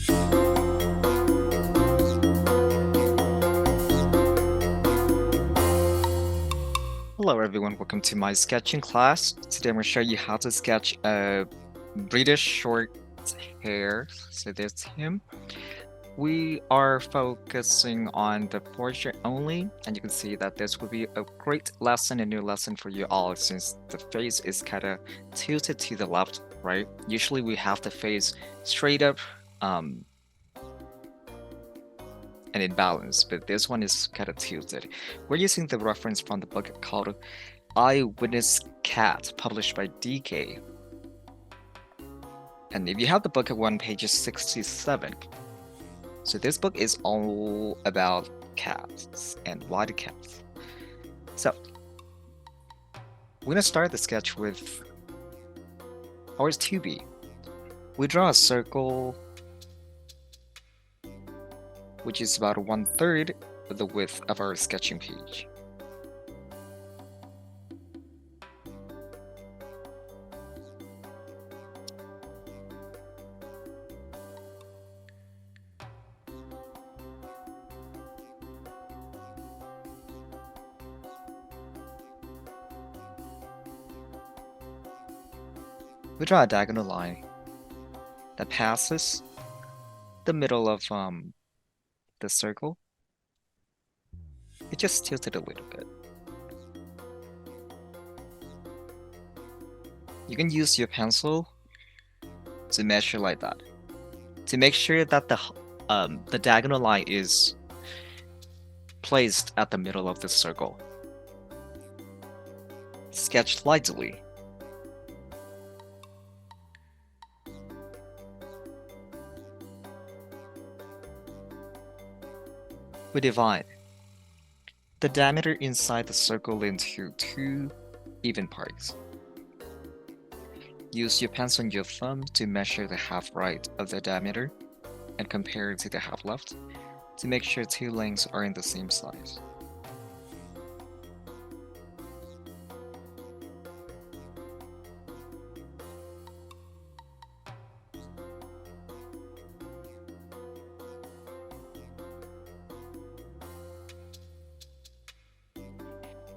Hello everyone, welcome to my sketching class. Today I'm going to show you how to sketch a British short hair. So there's him. We are focusing on the portrait only, and you can see that this will be a great lesson, a new lesson for you all, since the face is kind of tilted to the left, right? Usually we have the face straight up and in balance, but this one is kind of tilted. We're using the reference from the book called Eyewitness Cat, published by DK. And if you have the book at page 67. So this book is all about cats and white cats. So we're gonna start the sketch with ours 2B. We draw a circle which is about 1/3 of the width of our sketching page. We draw a diagonal line that passes the middle of the circle. It just tilted a little bit. You can use your pencil to measure like that, to make sure that the diagonal line is placed at the middle of the circle. Sketch lightly. We divide the diameter inside the circle into 2 even parts. Use your pencil and your thumb to measure the half right of the diameter and compare it to the half left to make sure 2 lengths are in the same size.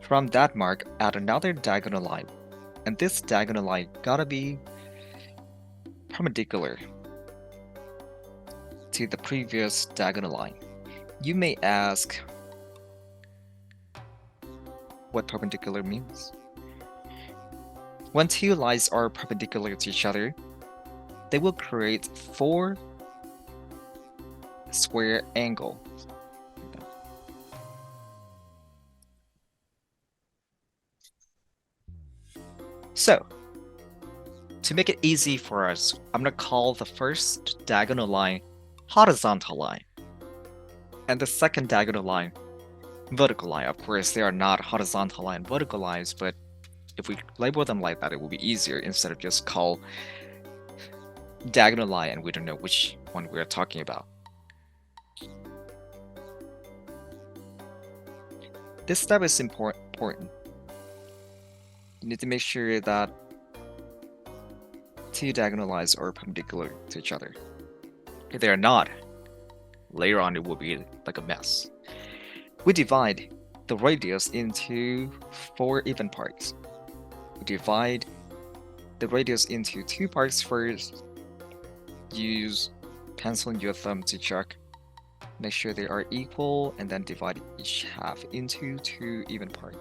From that mark, add another diagonal line, and this diagonal line gotta be perpendicular to the previous diagonal line. You may ask what perpendicular means. When 2 lines are perpendicular to each other, they will create 4 square angles. So, to make it easy for us, I'm going to call the first diagonal line horizontal line, and the second diagonal line vertical line. Of course, they are not horizontal line vertical lines, but if we label them like that, it will be easier instead of just call diagonal line and we don't know which one we're talking about. This step is important. You need to make sure that 2 diagonal lines are perpendicular to each other. If they are not, later on it will be like a mess. We divide the radius into 4 even parts. We divide the radius into 2 parts first. Use pencil and your thumb to check. Make sure they are equal, and then divide each half into 2 even parts.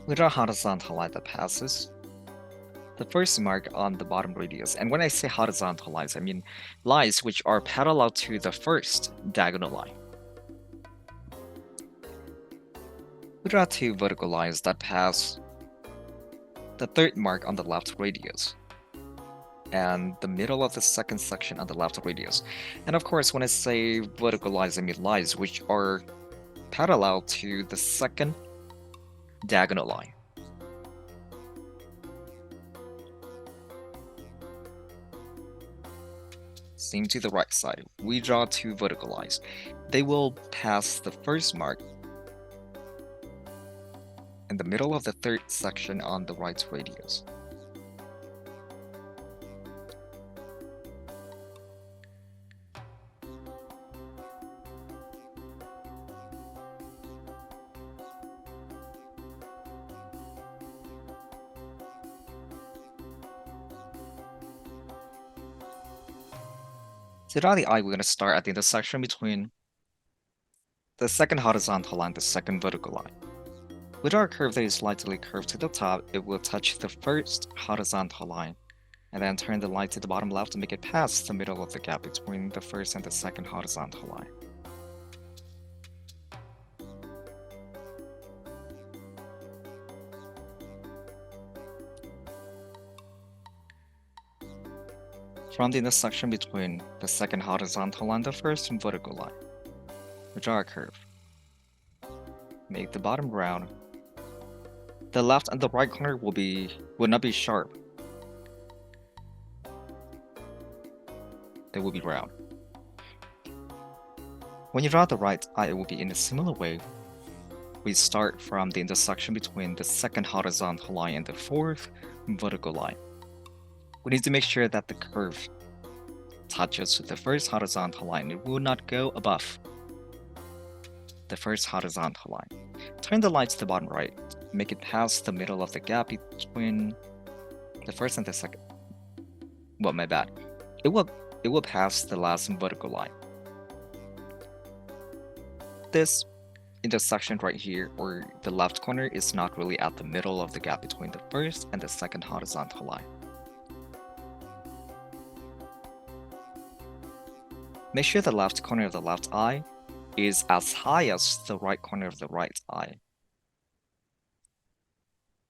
We draw a horizontal line that passes the first mark on the bottom radius. And when I say horizontal lines, I mean lines which are parallel to the first diagonal line. We draw two vertical lines that pass the third mark on the left radius and the middle of the second section on the left radius. And of course, when I say vertical lines, I mean lines which are parallel to the second diagonal line. Same to the right side. We draw two vertical lines. They will pass the first mark in the middle of the third section on the right radius. To draw the eye, we're going to start at the intersection between the second horizontal line and the second vertical line. We draw a curve that is slightly curved to the top. It will touch the first horizontal line, and then turn the line to the bottom left to make it pass the middle of the gap between the first and the second horizontal line. From the intersection between the second horizontal line and the first vertical line, we draw a curve. Make the bottom round. The left and the right corner will not be sharp. They will be round. When you draw the right eye, it will be in a similar way. We start from the intersection between the second horizontal line and the fourth vertical line. We need to make sure that the curve touches the first horizontal line. It will not go above the first horizontal line. Turn the line to the bottom right. Make it pass the middle of the gap between the first and the second. Well, my bad. It will pass the last vertical line. This intersection right here, or the left corner, is not really at the middle of the gap between the first and the second horizontal line. Make sure the left corner of the left eye is as high as the right corner of the right eye.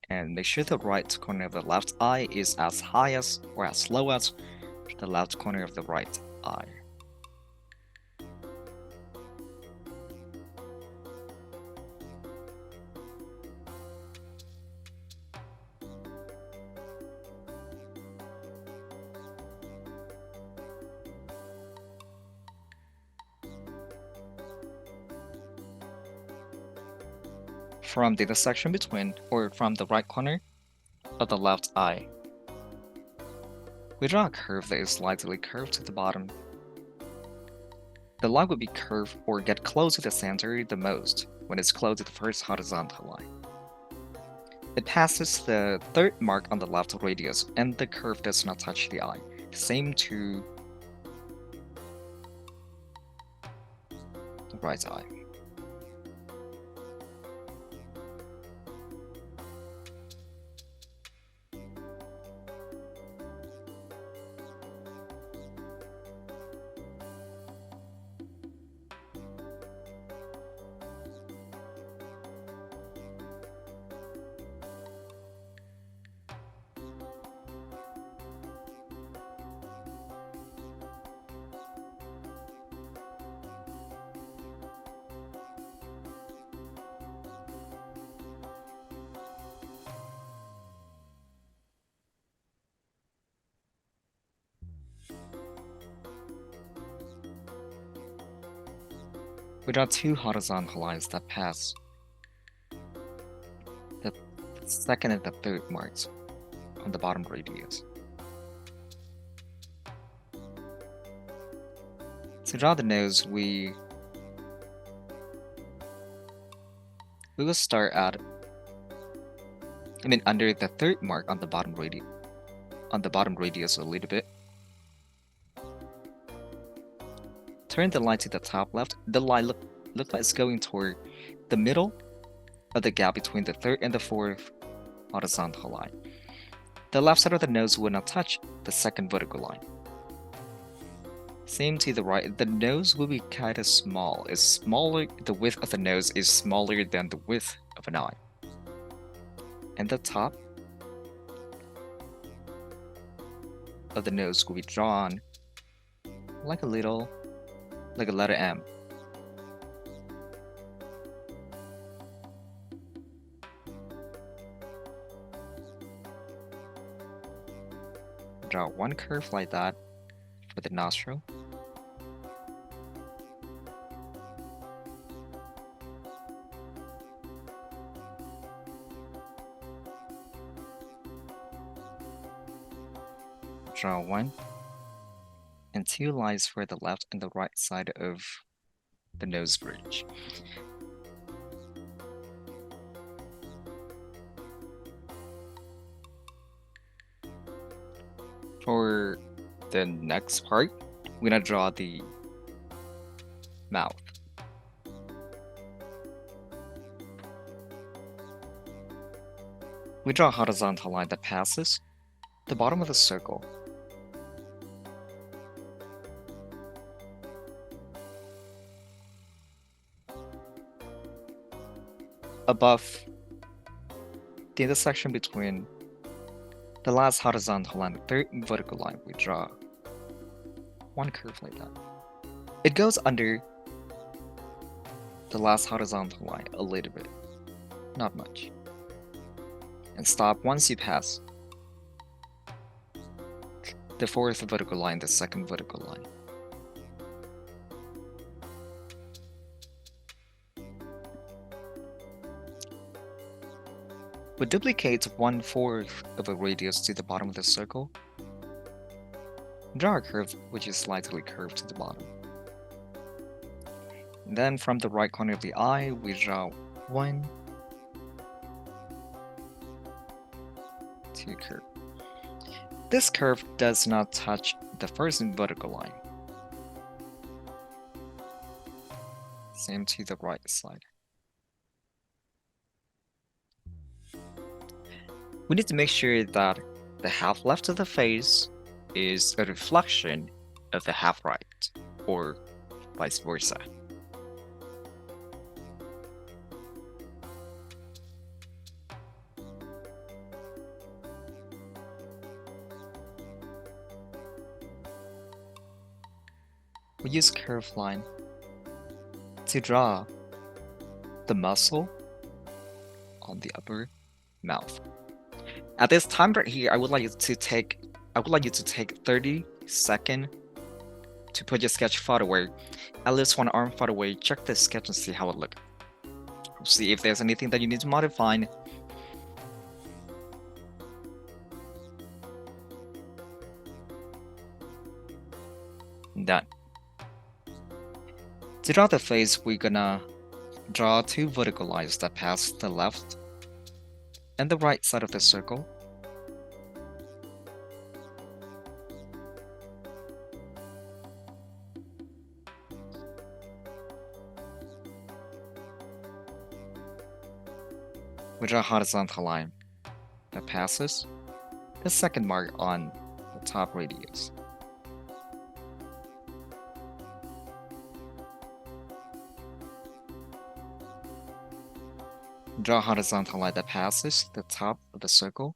And make sure the right corner of the left eye is as high as or as low as the left corner of the right eye. From the intersection between, or from the right corner of the left eye, we draw a curve that is slightly curved to the bottom. The line will be curved or get close to the center the most when it's close to the first horizontal line. It passes the third mark on the left radius, and the curve does not touch the eye. Same to the right eye. We draw two horizontal lines that pass the second and the third marks on the bottom radius. To draw the nose, we will start at, under the third mark on the bottom radius a little bit. Turn the line to the top left. The line look like it's going toward the middle of the gap between the third and the fourth horizontal line. The left side of the nose will not touch the second vertical line. Same to the right, the nose will be kind of small. It's smaller, the width of the nose is smaller than the width of an eye. And the top of the nose will be drawn like a letter M. Draw one curve like that for the nostril. Draw one and two lines for the left and the right side of the nose bridge. For the next part, we're gonna draw the mouth. We draw a horizontal line that passes the bottom of the circle. Above the intersection between the last horizontal line and the third vertical line, we draw one curve like that. It goes under the last horizontal line a little bit, not much. And stop once you pass the fourth vertical line, the second vertical line. We duplicate 1/4 of a radius to the bottom of the circle. Draw a curve which is slightly curved to the bottom. And then from the right corner of the eye, we draw 1, 2 curve. This curve does not touch the first vertical line. Same to the right side. We need to make sure that the half left of the face is a reflection of the half right, or vice versa. We use curve line to draw the muscle on the upper mouth. At this time right here, I would like you to take 30 seconds to put your sketch far away, at least one arm far away. Check the sketch and see how it looks. See if there's anything that you need to modify. Done. To draw the face, we're gonna draw 2 vertical lines that pass the left and the right side of the circle. We draw a horizontal line that passes the second mark on the top radius. Draw a horizontal line that passes the top of the circle.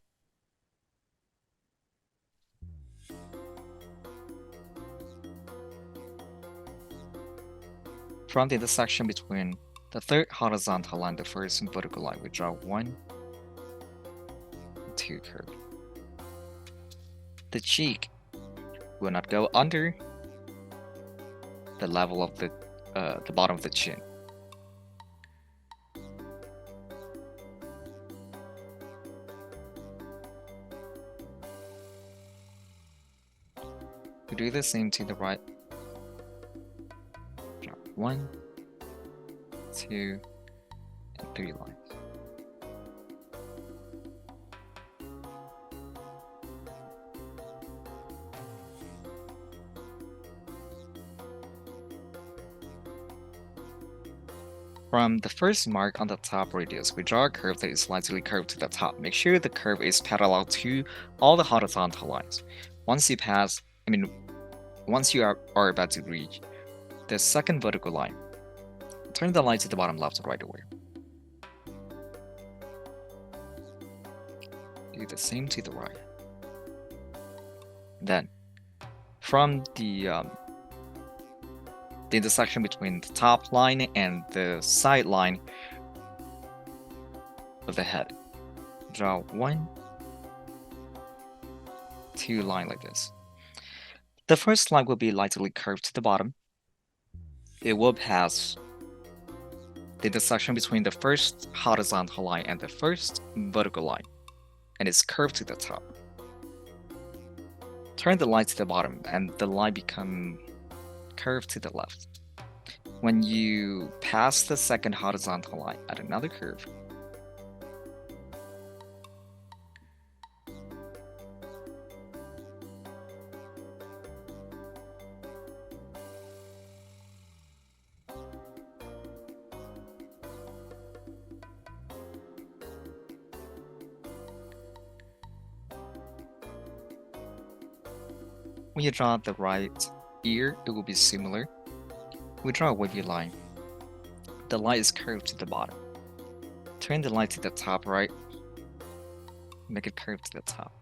From the intersection between the third horizontal line and the first vertical line, we draw 1, 2 curve. The cheek will not go under the level of the bottom of the chin. We do the same to the right. Draw 1, 2, and 3 lines. From the first mark on the top radius, we draw a curve that is slightly curved to the top. Make sure the curve is parallel to all the horizontal lines. Once you pass, once you are about to reach the second vertical line, turn the line to the bottom left right away. Do the same to the right. Then, from the intersection between the top line and the side line of the head, draw 1, 2 line like this. The first line will be lightly curved to the bottom. It will pass the intersection between the first horizontal line and the first vertical line, and it's curved to the top. Turn the line to the bottom, and the line become curved to the left. When you pass the second horizontal line, add another curve. When you draw the right ear, it will be similar. We draw a wavy line. The line is curved to the bottom. Turn the line to the top right. Make it curved to the top.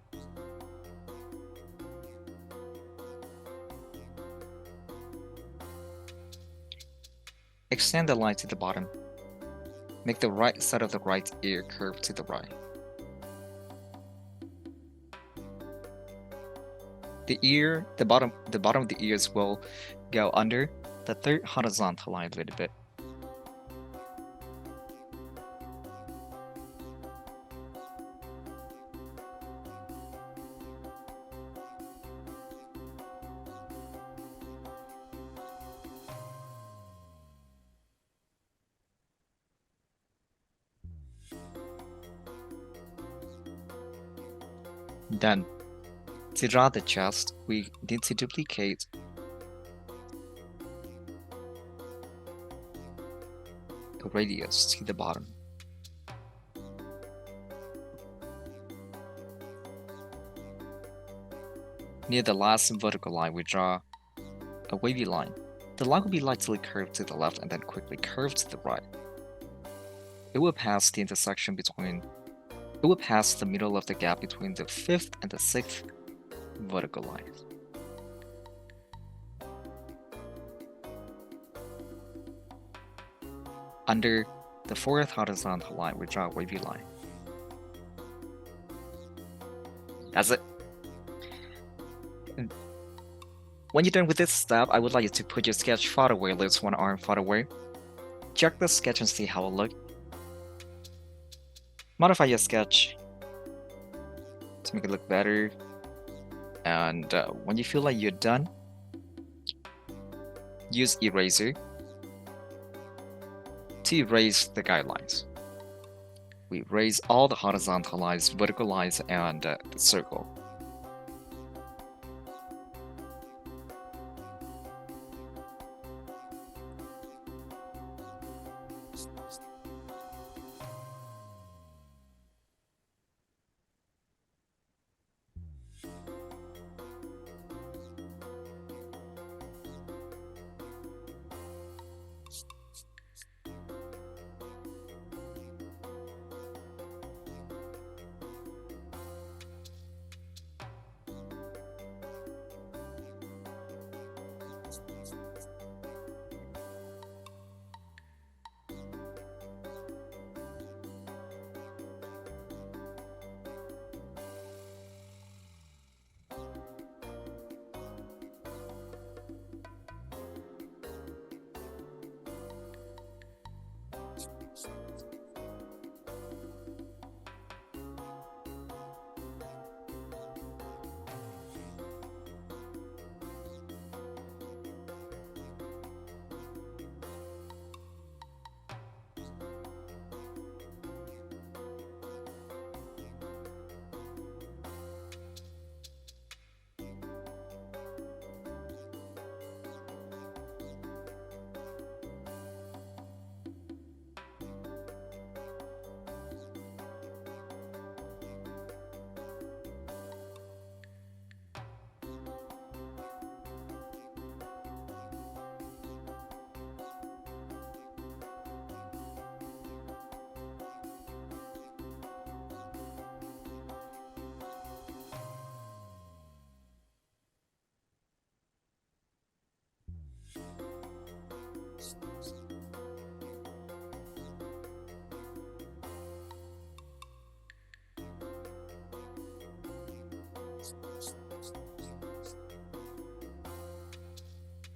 Extend the line to the bottom. Make the right side of the right ear curved to the right. The bottom of the ears will go under the third horizontal line a little bit. Then, to draw the chest, we need to duplicate the radius to the bottom. Near the last vertical line, we draw a wavy line. The line will be lightly curved to the left and then quickly curved to the right. It will pass the intersection between It will pass the middle of the gap between the 5th and the 6th vertical lines. Under the 4th horizontal line, we draw a wavy line. That's it. When you're done with this step, I would like you to put your sketch far away, at least one arm far away. Check the sketch and see how it looks. Modify your sketch to make it look better. And when you feel like you're done, use eraser to erase the guidelines. We erase all the horizontal lines, vertical lines, and the circle.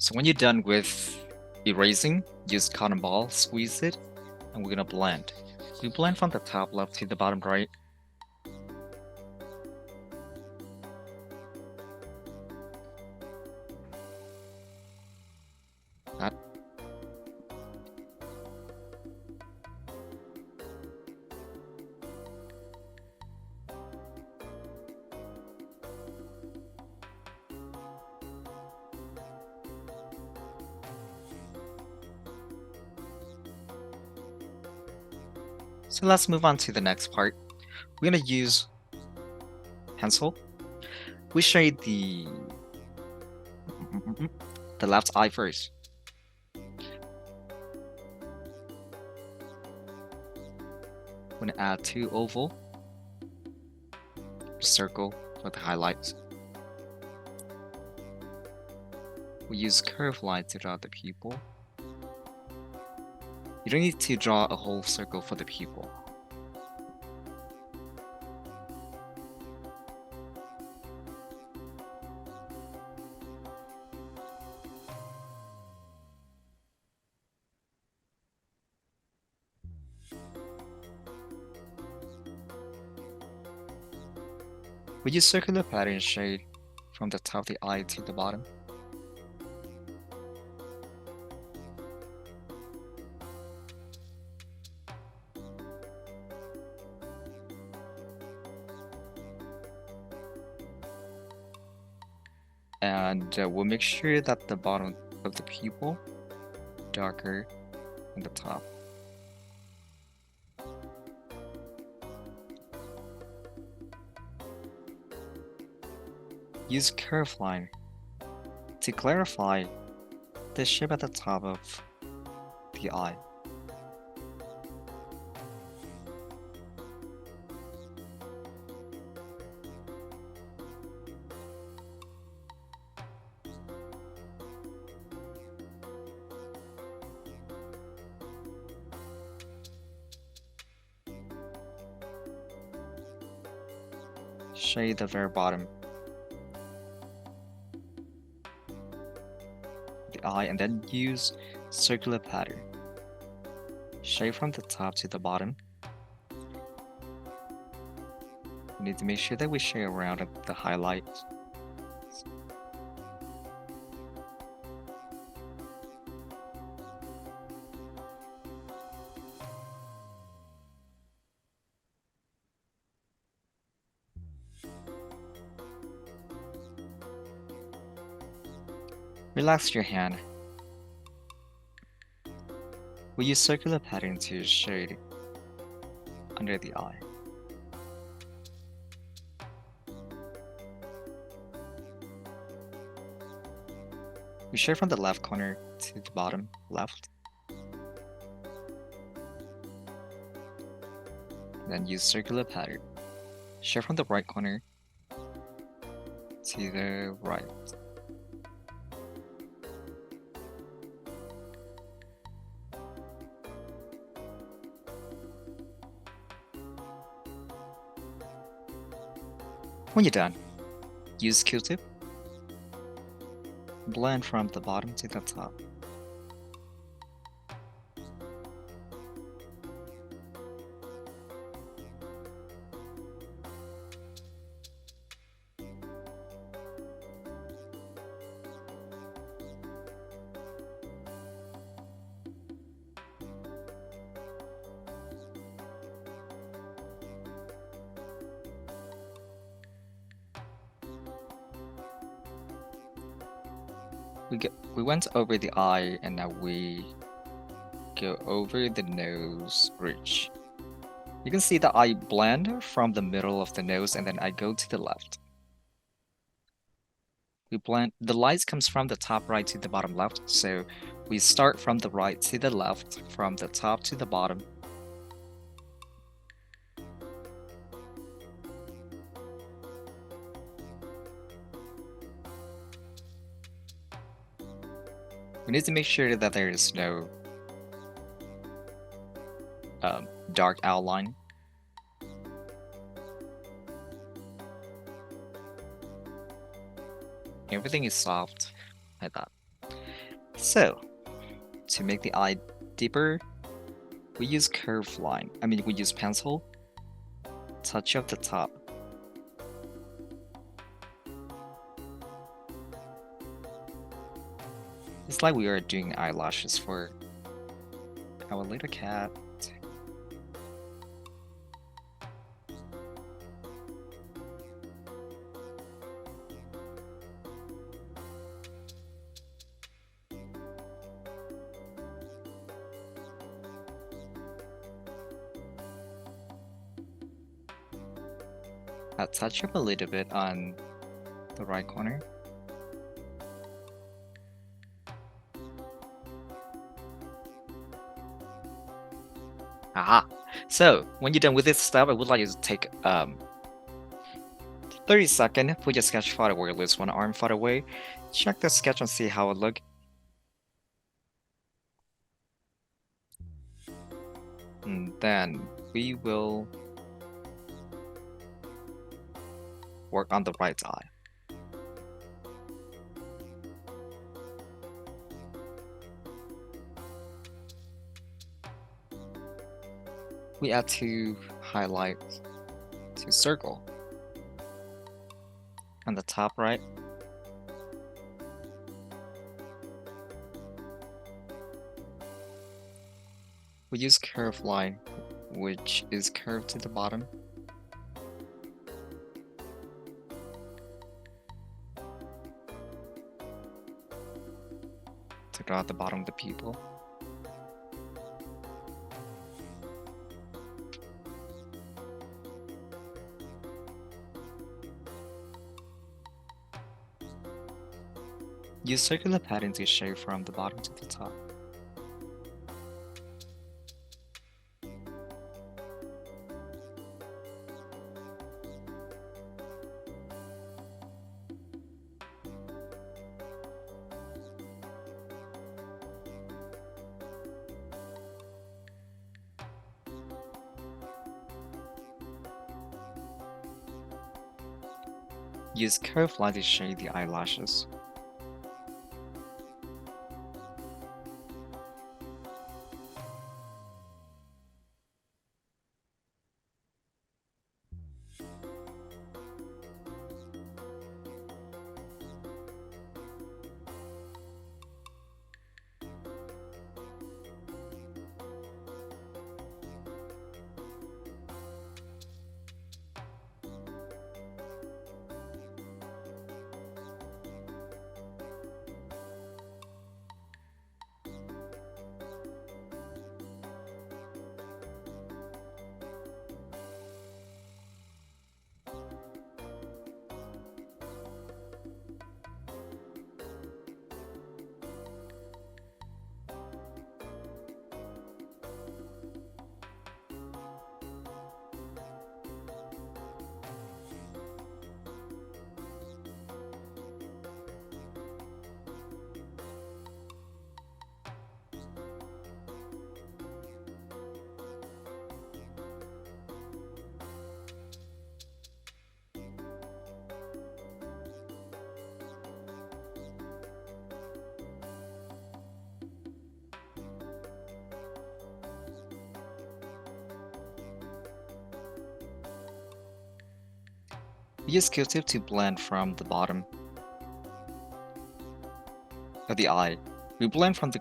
So when you're done with erasing, use cotton ball, squeeze it, and we're gonna blend. We blend from the top left to the bottom right. That. So let's move on to the next part. We're gonna use pencil. We shade the left eye first. We're gonna add 2 oval, circle for the highlights. We use curved line to draw the pupil. You don't need to draw a whole circle for the pupil. We use circular pattern shade from the top of the eye to the bottom. And we'll make sure that the bottom of the pupil darker than the top. Use curve line to clarify the shape at the top of the eye. Shade the very bottom of the eye and then use circular pattern. Shade from the top to the bottom. We need to make sure that we shade around the highlights. Relax your hand. We use circular pattern to shade under the eye. We shade from the left corner to the bottom left. Then use circular pattern. Shade from the right corner to the right. When you're done, use Q-tip. Blend from the bottom to the top. We went over the eye and now we go over the nose bridge. You can see that I blend from the middle of the nose and then I go to the left. We blend, the light comes from the top right to the bottom left, so we start from the right to the left, from the top to the bottom. We need to make sure that there is no dark outline. Everything is soft like that. So, to make the eye deeper, we use curve line. We use pencil, touch up the top. It's like we are doing eyelashes for our little cat. I'll touch up a little bit on the right corner. Aha! So, when you're done with this step, I would like you to take 30 seconds, put your sketch far away, at least one arm far away. Check the sketch and see how it look. And then we will work on the right eye. We add two highlights to circle on the top right. We use curve line, which is curved to the bottom. To draw at the bottom of the pupil. Use circular pattern to shape from the bottom to the top. Use curved line to shade the eyelashes. We use Q-tip to blend from the bottom of the eye. We blend from the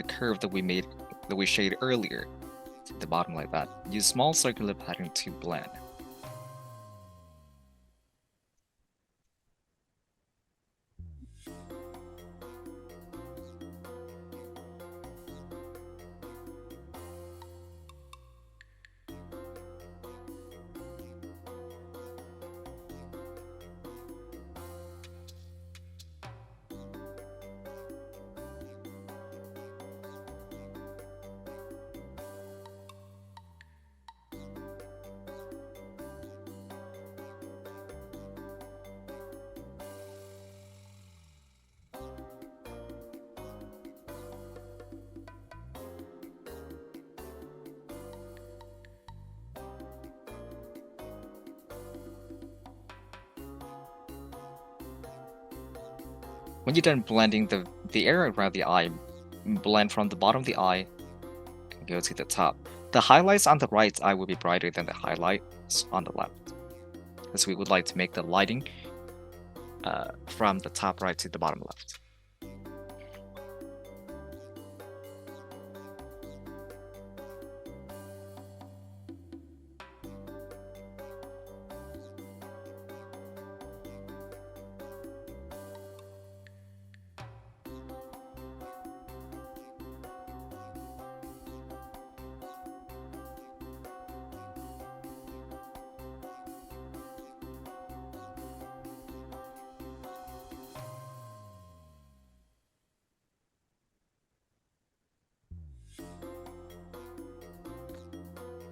curve that we shaded earlier to the bottom like that. Use small circular pattern to blend. When you're done blending the area around the eye, blend from the bottom of the eye and go to the top. The highlights on the right eye will be brighter than the highlights on the left, because we would like to make the lighting from the top right to the bottom left.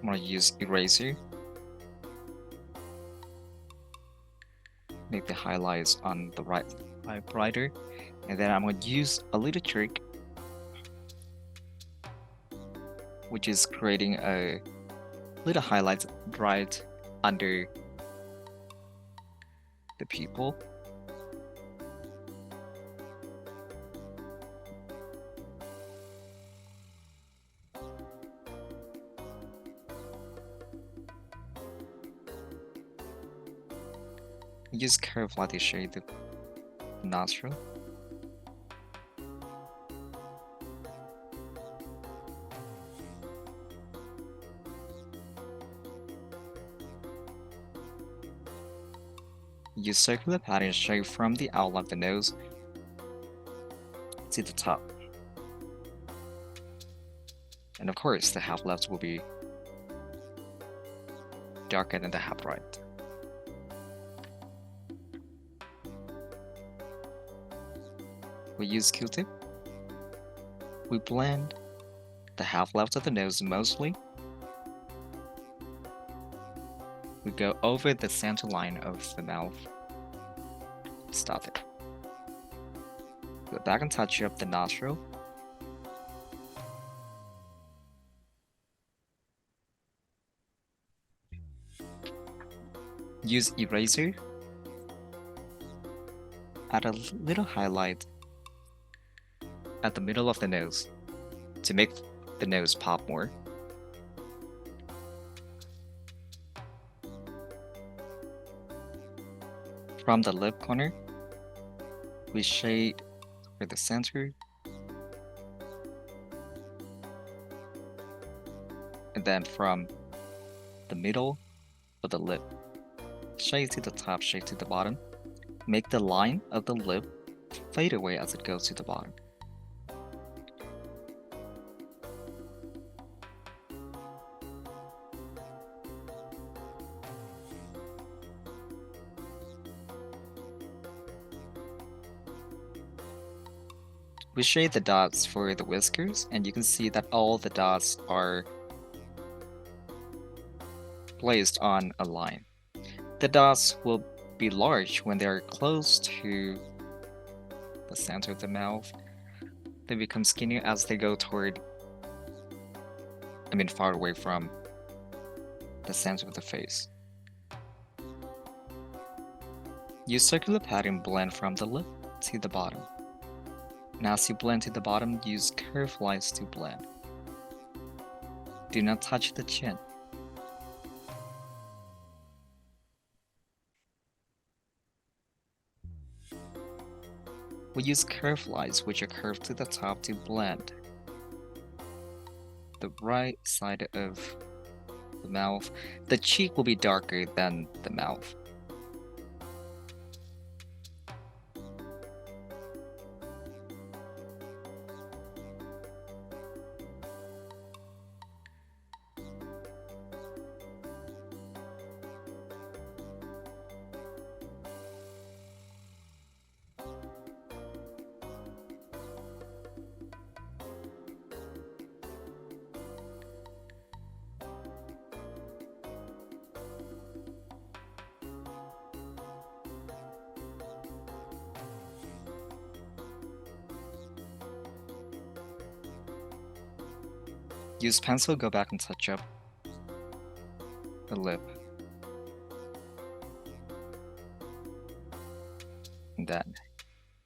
I'm going to use eraser, make the highlights on the right eye brighter, and then I'm going to use a little trick, which is creating a little highlight right under the pupil. Use curve light to shade the nostril. Use circular pattern shade from the outline of the nose to the top. And of course, the half left will be darker than the half right. We use Q-tip. We blend the half left of the nose mostly. We go over the center line of the mouth. Stop it. Go back and touch up the nostril. Use eraser. Add a little highlight at the middle of the nose to make the nose pop more. From the lip corner, we shade for the center, and then from the middle of the lip, shade to the top, shade to the bottom. Make the line of the lip fade away as it goes to the bottom. We shade the dots for the whiskers, and you can see that all the dots are placed on a line. The dots will be large when they are close to the center of the mouth. They become skinnier as they go toward, far away from the center of the face. Use circular pattern blend from the lip to the bottom. Now as you blend to the bottom, use curved lines to blend. Do not touch the chin. We use curved lines which are curved to the top to blend the right side of the mouth. The cheek will be darker than the mouth. Use pencil, go back and touch up the lip. And then,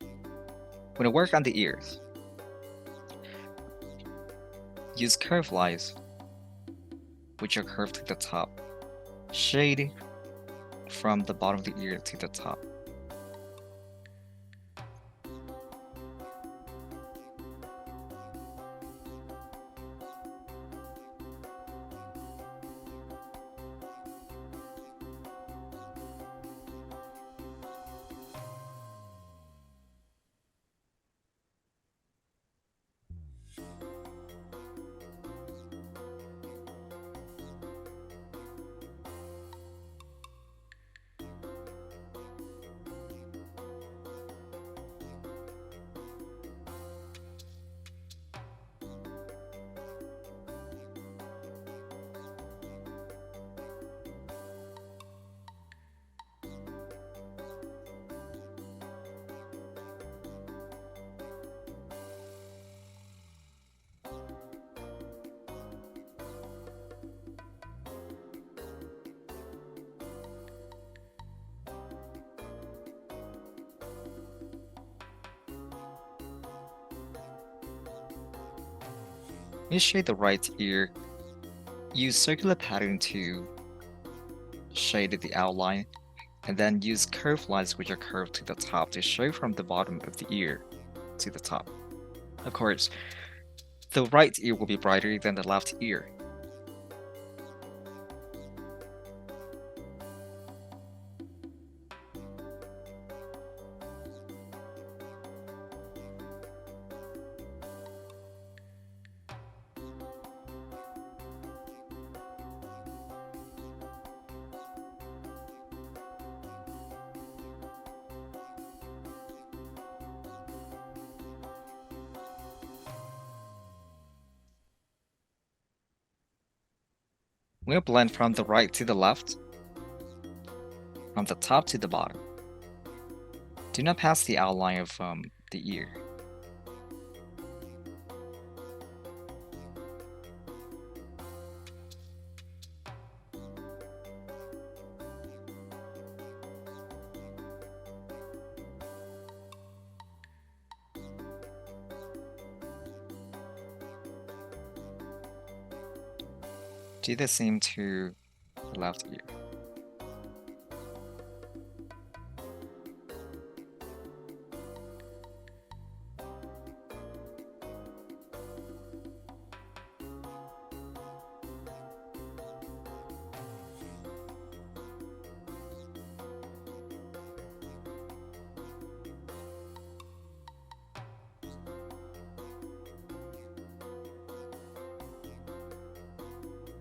we're gonna work on the ears. Use curved lines, which are curved to the top. Shade from the bottom of the ear to the top. Shade the right ear. Use circular pattern to shade the outline, and then use curved lines which are curved to the top to show from the bottom of the ear to the top. Of course, the right ear will be brighter than the left ear. We'll blend from the right to the left, from the top to the bottom. Do not pass the outline of the ear. Do the same to the left ear.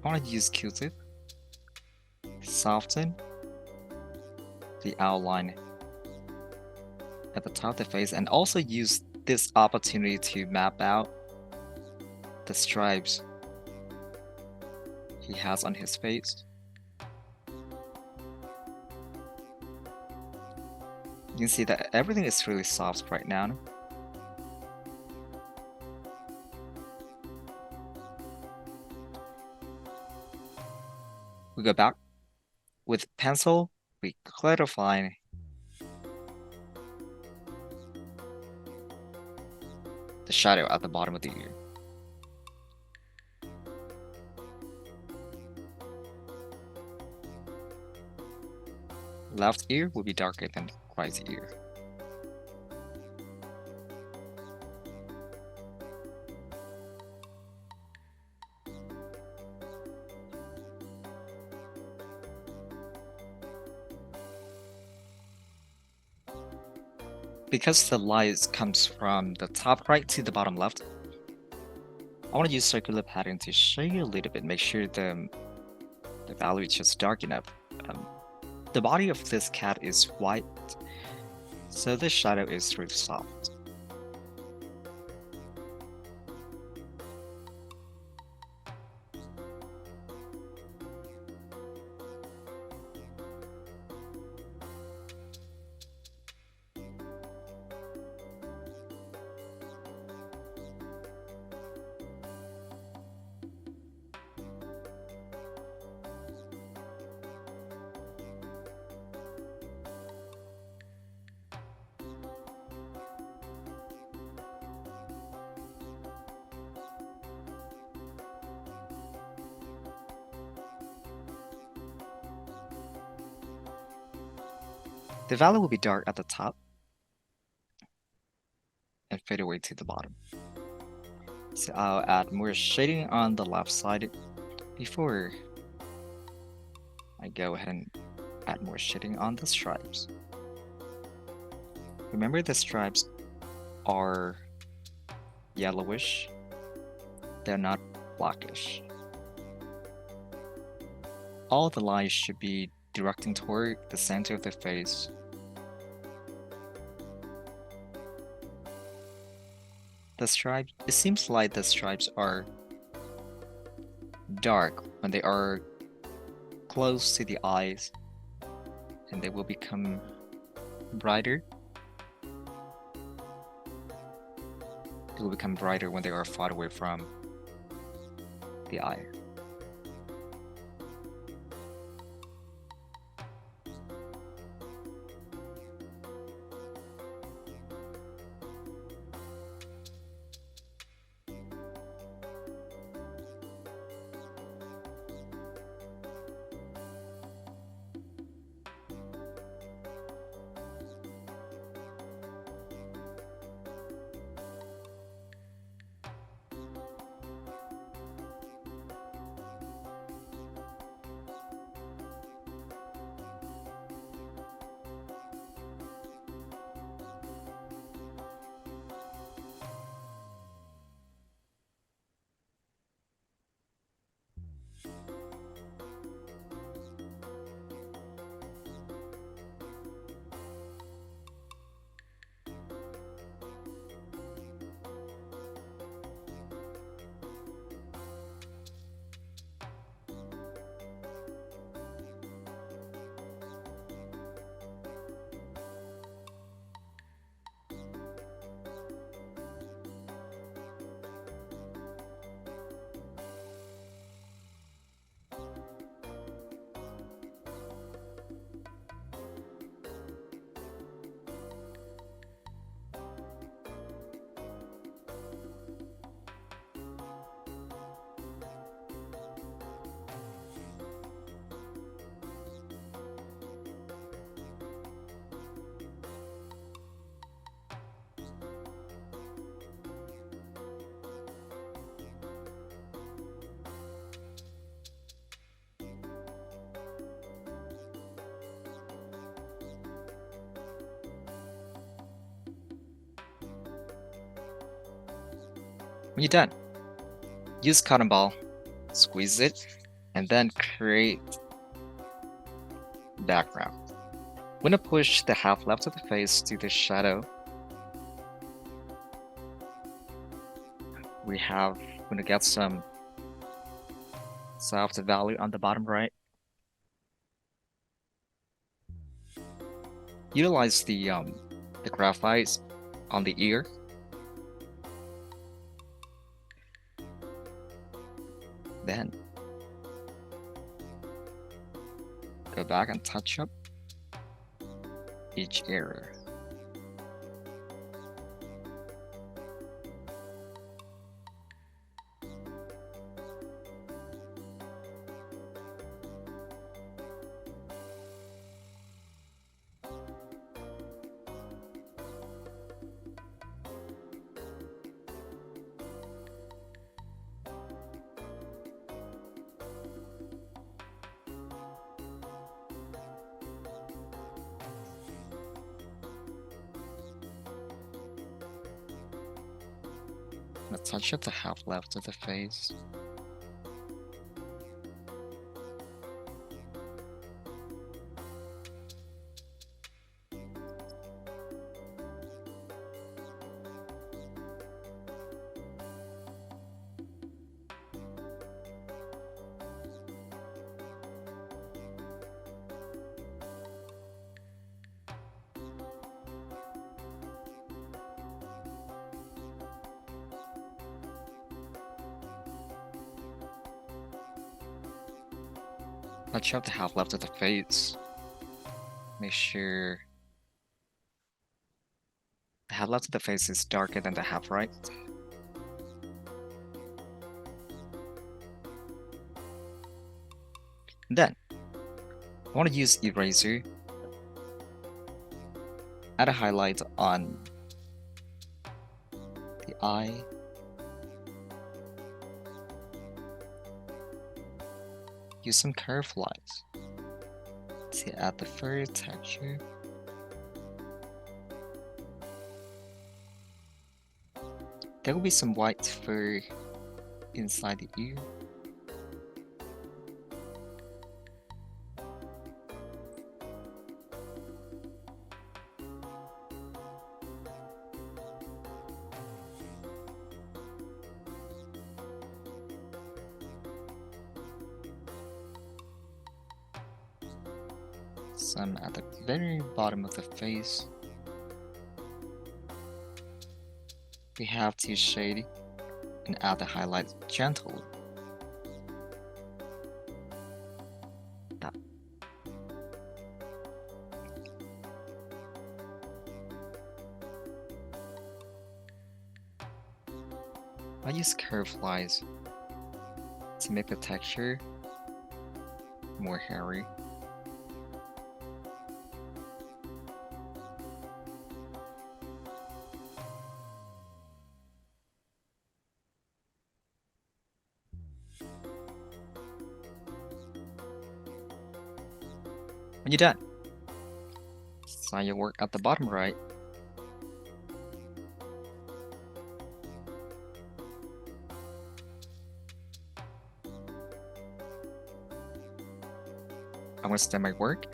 I want to use Q-tip, soften the outline at the top of the face, and also use this opportunity to map out the stripes he has on his face. You can see that everything is really soft right now. We go back. With pencil, we clarify the shadow at the bottom of the ear. Left ear will be darker than right ear. Because the light comes from the top right to the bottom left, I want to use circular pattern to show you a little bit, make sure the value is just dark enough. The body of this cat is white, so this shadow is really soft. The value will be dark at the top and fade away to the bottom. So I'll add more shading on the left side before I go ahead and add more shading on the stripes. Remember, the stripes are yellowish, they're not blackish. All the lines should be directing toward the center of the face. The stripes, it seems like the stripes are dark when they are close to the eyes, and they will become brighter. It will become brighter when they are far away from the eye. When you're done, use cotton ball, squeeze it, and then create background. When I push the half left of the face to the shadow, we're gonna get some soft value on the bottom right. Utilize the graphite on the ear. Then go back and touch up each area. Let's touch up the half left of the face. Touch up the half left of the face. Make sure the half left of the face is darker than the half right. And then I want to use eraser Add a highlight on the eye. Use some curved lines to add the fur texture. There will be some white fur inside the ear. Some at the very bottom of the face. We have to shade and add the highlight gently. That. I use curved lines to make the texture more hairy. When you're done, sign your work at the bottom right. I'm going to stamp my work.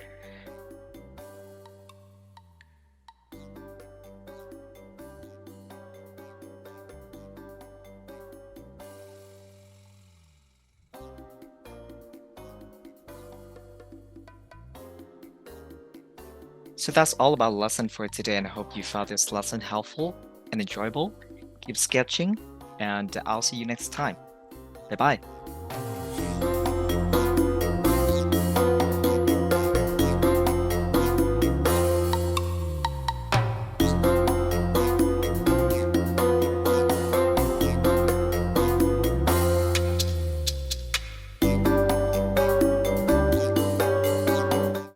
So that's all about the lesson for today, and I hope you found this lesson helpful and enjoyable. Keep sketching, and I'll see you next time. Bye-bye.